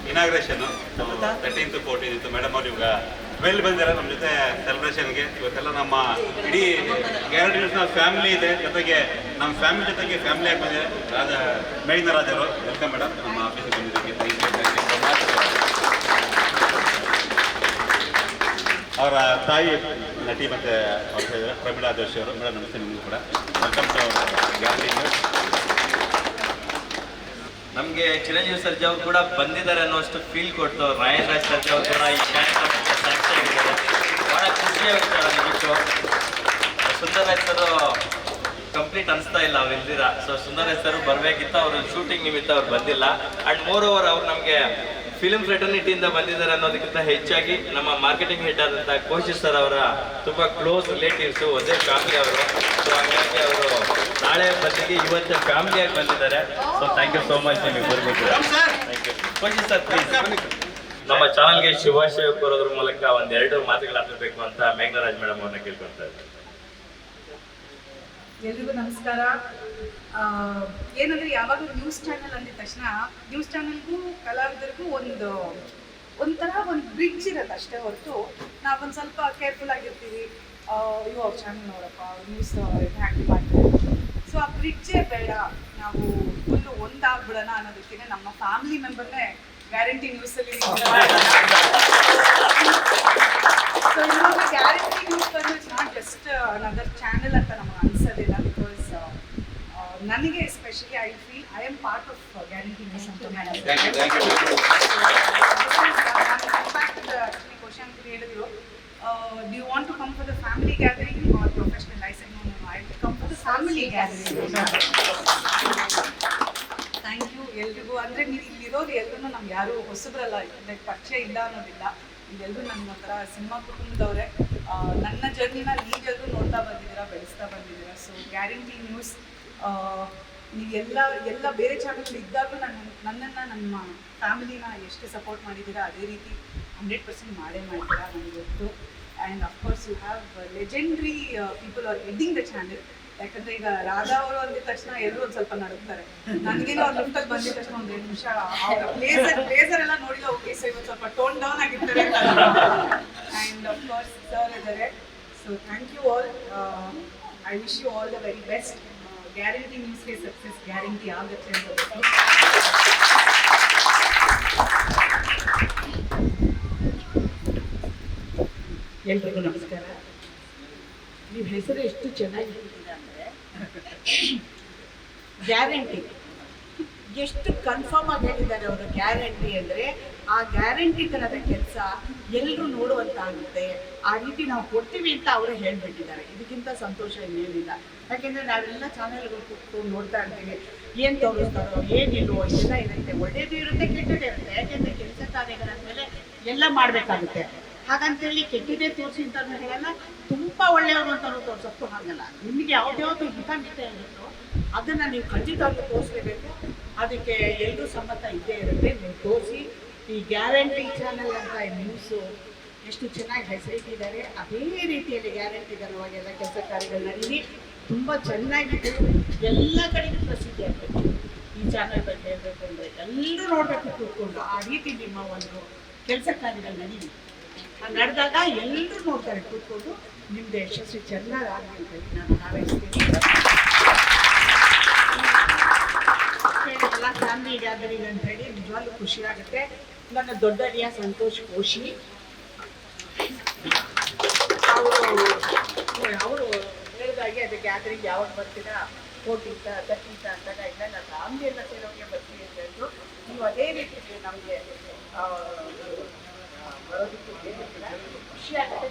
Inauguration 13th 14th madam ಅವ್ರು ಇವಾಗ well ಬಂದಿರ ನಮ್ಮ ಜೊತೆ ಸೆಲೆಬ್ರೇಷನ್ಗೆ. ಇವತ್ತೆಲ್ಲ ನಮ್ಮ ಇಡೀ ಗ್ಯಾರಂಟಿ ನ್ಯೂಸ್ನ ಫ್ಯಾಮಿಲಿ ಇದೆ, ಜೊತೆಗೆ ನಮ್ಮ ಫ್ಯಾಮಿಲಿ ಜೊತೆಗೆ ಫ್ಯಾಮಿಲಿ ಆಗಿ ಬಂದಿದೆ. ಮೇಘನಾ ರಾಜರು ವೆಲ್ಕಮ್ ಮೇಡಮ್ ನಮ್ಮ ಆಫೀಸಿಗೆ ಬಂದಿದ್ದಕ್ಕೆ. ಅವರ ತಾಯಿ ನಟಿ ಮತ್ತು ಅವ್ರ ಪ್ರಮೀಳಾ ಜೋಶಿ ಅವರು. ಮೇಡಮ್ ನಮಸ್ತೆ ನಿಮಗೂ ಕೂಡ. Welcome to guarantee news. ನಮಗೆ ಚಿರಂಜೀವಿ ಸರ್ಜಾ ಅವರು ಕೂಡ ಬಂದಿದ್ದಾರೆ ಅನ್ನೋಷ್ಟು ಫೀಲ್ ಕೊಟ್ಟು ರಾಯನ್ ರಾಜ್ ಸರ್ಜಾ ಅವರು ಕೂಡ ಈ ಸಾಕ್ಷಿಯಾಗಿದ್ದಾರೆ. ಭಾಳ ಖುಷಿಯಾಗುತ್ತೆ ನಿಜಕ್ಕೂ. ಸುಂದರರಾಜ್ ಸರ್ ಕಂಪ್ಲೀಟ್ ಅನಿಸ್ತಾ ಇಲ್ಲ ಅವ್ರು ಇಲ್ದಿರ. ಸೊ ಸುಂದರರಾಜ್ ಸರ್ ಬರಬೇಕಿತ್ತು, ಅವರು ಶೂಟಿಂಗ್ ನಿಮಿತ್ತ ಅವ್ರು ಬಂದಿಲ್ಲ. ಆ್ಯಂಡ್ ಮೋರ್ ಓವರ್ ಅವ್ರು ನಮಗೆ ಫಿಲ್ಮ್ ಫ್ರೆಟರ್ನಿಟಿಯಿಂದ ಬಂದಿದ್ದಾರೆ ಅನ್ನೋದಕ್ಕಿಂತ ಹೆಚ್ಚಾಗಿ ನಮ್ಮ ಮಾರ್ಕೆಟಿಂಗ್ ಹೆಡ್ ಆದಂಥ ಕೋಶಿ ಸರ್ ಅವರ ತುಂಬ ಕ್ಲೋಸ್ ರಿಲೇಟಿವ್ಸು, ಒಂದೇ ಫ್ಯಾಮಿಲಿ ಅವರು. ಸೊ ಹಾಗಾಗಿ ಅವರು ನಾಳೆ ಬದಲಿಗೆ ಇವತ್ತು ಫ್ಯಾಮಿಲಿಯಾಗಿ ಬಂದಿದ್ದಾರೆ. So thank you so much. ನಿಮಗೆ ಬರಬೇಕು. Thank you Koshy sir. Please ನಮ್ಮ ಚಾನಲ್ಗೆ ಶುಭಾಶಯ ಕೋರೋದ್ರ ಮೂಲಕ ಒಂದೆರಡು ಮಾತುಗಳಾಡಬೇಕು ಅಂತ ಮೇಘನರಾಜ್ ಮೇಡಮ್ ಅವ್ರನ್ನ ಕೇಳ್ಕೊಳ್ತಾ ಇದ್ದಾರೆ. ಎಲ್ರಿಗೂ ನಮಸ್ಕಾರ. ಏನಂದರೆ ಯಾವಾಗಲೂ ನ್ಯೂಸ್ ಚಾನೆಲ್ ಅಂದಿದ ತಕ್ಷಣ ನ್ಯೂಸ್ ಚಾನೆಲ್ಗೂ ಕಲಾವಿದರಿಗೂ ಒಂಥರ ಒಂದು ಬ್ರಿಡ್ಜ್ ಇರುತ್ತೆ ಅಷ್ಟೇ ಹೊರತು ನಾವೊಂದು ಸ್ವಲ್ಪ ಕೇರ್ಫುಲ್ ಆಗಿರ್ತೀವಿ. ಇವು ಅವ್ರ ಚಾನಲ್ ನೋಡಪ್ಪ, ನ್ಯೂಸ್ ಹ್ಯಾಂಡಲ್ ಮಾಡ್ತೀವಿ. ಸೊ ಆ ಬ್ರಿಡ್ಜೇ ಬೇಡ, ನಾವು ಫುಲ್ಲು ಒಂದಾಗ್ಬಿಡೋಣ ಅನ್ನೋದಕ್ಕೆ ನಮ್ಮ ಫ್ಯಾಮಿಲಿ ಮೆಂಬರ್ನೇ ಗ್ಯಾರಂಟಿ ನ್ಯೂಸಲ್ಲಿ. ಸೊ ಇವಾಗ ಗ್ಯಾರಂಟಿ ನ್ಯೂಸ್ ಬಂದು it's not just another channel ಅಂತ ನಮಗೆ ಅನ್ಸೋದಿಲ್ಲ. ಬಿಕಾಸ್ ನನಗೆ especially I feel I am part of guarantee news ಅಂತ. ಆಕ್ಚುಲಿ ಕ್ವಶನ್ ಹೇಳಿದ್ರು, do you want to come for the family gathering or professional? I said no, I will come for the family gathering. Thank you ಎಲ್ರಿಗೂ. ಅಂದರೆ ನೀವು ಇಲ್ಲಿರೋರು ಎಲ್ಲರೂ ನಮ್ಗೆ ಯಾರು ಹೊಸಬ್ರಲ್ಲ, like ಪರಿಚಯ ಇಲ್ಲ ಅನ್ನೋದಿಲ್ಲ. ಇದೆಲ್ಲರೂ ನನ್ನ ಒಂಥರ ಸಿನಿಮಾ ಕುಟುಂಬದವರೇ. ನನ್ನ ಜರ್ನಿನ ನೀವೆಲ್ಲರೂ ನೋಡ್ತಾ ಬಂದಿದ್ದೀರಾ, ಬೆಳೆಸ್ತಾ ಬಂದಿದ್ದೀರಾ. ಸೊ ಗ್ಯಾರಂಟಿ ನ್ಯೂಸ್ ನೀವು ಎಲ್ಲ ಬೇರೆ ಚಾನಲ್ ಇದ್ದಾಗಲೂ ನನ್ನನ್ನು ನಮ್ಮ ಫ್ಯಾಮಿಲಿನ ಎಷ್ಟು ಸಪೋರ್ಟ್ ಮಾಡಿದ್ದೀರಾ ಅದೇ ರೀತಿ 100% ಮಾಡೇ ಮಾಡಿದ್ದೀರಾ ನನಗೆ ಗೊತ್ತು. And of course you have legendary people are heading the channel. ಯಾಕಂದರೆ ಈಗ ರಾಧಾ ಅವರು ಅಂದಿದ ತಕ್ಷಣ ಎಲ್ಲರೂ ಒಂದು ಸ್ವಲ್ಪ ನಡುತ್ತಾರೆ. ನನಗೇನೋ ಅವ್ರು ಲಿಫ್ಟಲ್ಲಿ ಬಂದಿದ ತಕ್ಷಣ ಒಂದು 2 ನಿಮಿಷ ಪ್ಲೇಸರ್ ಎಲ್ಲ ನೋಡಿಲ್ಲ. ಓಕೆ, ಸೊ ಇವತ್ತು ಸ್ವಲ್ಪ ಟೋನ್ ಡೌನ್ ಆಗಿರ್ತಾರೆ. ಆ್ಯಂಡ್ ಅಫ್ಕೋರ್ಸ್ ಸರ್ ಇದ್ದಾರೆ. So thank you all. I wish you all the very best. Guarantee ನ್ಯೂಸ್ಗೆ ಸಕ್ಸಸ್ ಗ್ಯಾರಂಟಿ ಆಗುತ್ತೆ ಅಂತ. ಎಲ್ರಿಗೂ ನಮಸ್ಕಾರ. ನೀವು ಹೆಸರು ಎಷ್ಟು ಚೆನ್ನಾಗಿ ಹೇಳಿದ್ದೀರ ಅಂದರೆ ಗ್ಯಾರಂಟಿ ಎಷ್ಟು ಕನ್ಫರ್ಮ್ ಆಗಿ ಹೇಳಿದ್ದಾರೆ ಅವರು. ಗ್ಯಾರಂಟಿ ಅಂದರೆ ಆ ಗ್ಯಾರಂಟಿ ಥರದ ಕೆಲಸ ಎಲ್ಲರೂ ನೋಡುವಂತಾಗುತ್ತೆ. ಆ ರೀತಿ ನಾವು ಕೊಡ್ತೀವಿ ಅಂತ ಅವರೇ ಹೇಳಿಬಿಟ್ಟಿದ್ದಾರೆ. ಇದಕ್ಕಿಂತ ಸಂತೋಷ ಇನ್ನೇನಿಲ್ಲ. ಯಾಕೆಂದರೆ ನಾವೆಲ್ಲ ಚಾನೆಲ್ಗಳು ಕೂತ್ಕೊಂಡು ನೋಡ್ತಾ ಇರ್ತೀವಿ, ಏನು ತೋರಿಸ್ತಾರೋ ಏನಿಲ್ವೋ ಇದೆಲ್ಲ ಇರುತ್ತೆ. ಒಳ್ಳೆಯದು ಇರುತ್ತೆ, ಕೆಟ್ಟದೇ ಇರುತ್ತೆ. ಯಾಕೆಂದರೆ ಕೆಲಸ ಕಾರ್ಯಗಳಾದಮೇಲೆ ಎಲ್ಲ ಮಾಡಬೇಕಾಗುತ್ತೆ. ಹಾಗಂತೇಳಿ ಕೆಟ್ಟದೇ ತೋರಿಸಿ ಅಂತಲೂ ಹೇಳಲ್ಲ, ತುಂಬ ಒಳ್ಳೆಯವರು ಅಂತಲೂ ತೋರಿಸೋಕ್ಕೂ ಹಾಗಲ್ಲ. ನಿಮಗೆ ಯಾವುದ್ಯಾವುದು ಹಿತಾಮಿತ ಇರುತ್ತೋ ಅದನ್ನು ನೀವು ಖಂಡಿತವಾಗ್ಲೂ ತೋರಿಸ್ಲೇಬೇಕು. ಅದಕ್ಕೆ ಎಲ್ಲರೂ ಸಮ್ಮತ ಇದ್ದೇ ಇರುತ್ತೆ. ನೀವು ತೋರಿಸಿ. ಈ ಗ್ಯಾರಂಟಿ ಚಾನಲ್ ಅಂತ ನ್ಯೂಸು ಎಷ್ಟು ಚೆನ್ನಾಗಿ ಹೆಸರಿಟ್ಟಿದ್ದಾರೆ. ಅದೇ ರೀತಿಯಲ್ಲಿ ಗ್ಯಾರಂಟಿ ಧನವಾಗೆಲ್ಲ ಕೆಲಸ ಕಾರ್ಯಗಳು ನಡೀಲಿ. ತುಂಬ ಚೆನ್ನಾಗಿದ್ದು ಎಲ್ಲ ಕಡೆಗೂ ಪ್ರಸಿದ್ಧಿ ಆಗಬೇಕು. ಈ ಚಾನಲ್ ಬಗ್ಗೆ ಹೇಳಬೇಕು ಅಂದರೆ ಎಲ್ಲರೂ ನೋಡಬೇಕು ಕೂತ್ಕೊಂಡು. ಆ ರೀತಿ ನಿಮ್ಮ ಒಂದು ಕೆಲಸ ಕಾರ್ಯಗಳು ನಡೀಲಿ. ನಡೆದಾಗ ಎಲ್ಲರೂ ನೋಡ್ತಾರೆ ಕೂತ್ಕೊಂಡು. ನಿಮ್ಮದು ಯಶಸ್ವಿ ಚೆನ್ನಾಗಿ ಆಗಲಿ ಅಂತ ಹೇಳಿ ನಾನು ಹಾರೈಸ್ತೀನಿ. ಎಲ್ಲ ಫ್ಯಾಮಿಲಿ ಗ್ಯಾದರಿಂಗ್ ಅಂತ ಹೇಳಿ ನಿಜವಾಗ್ಲೂ ಖುಷಿಯಾಗುತ್ತೆ. ನನ್ನ ದೊಡ್ಡರಿಯ ಸಂತೋಷ್ ಕೋಶಿ ಅವರು ಹೇಳಿದಾಗೆ ಅದು ಗ್ಯಾದರಿಂಗ್ ಯಾವಾಗ ಬರ್ತೀರಾ 14th 13th ಅಂದಾಗ ಇಲ್ಲ ನಾನು ಫ್ಯಾಮಿಲಿ ಎಲ್ಲ ಸೇರೋರಿಗೆ ಬರ್ತೀನಿ ಅಂತ ಹೇಳಿದ್ರು. ನೀವು ಅದೇ ರೀತಿ ನಮಗೆ ಬರೋದಕ್ಕೆ ಖುಷಿ ಆಗುತ್ತೆ.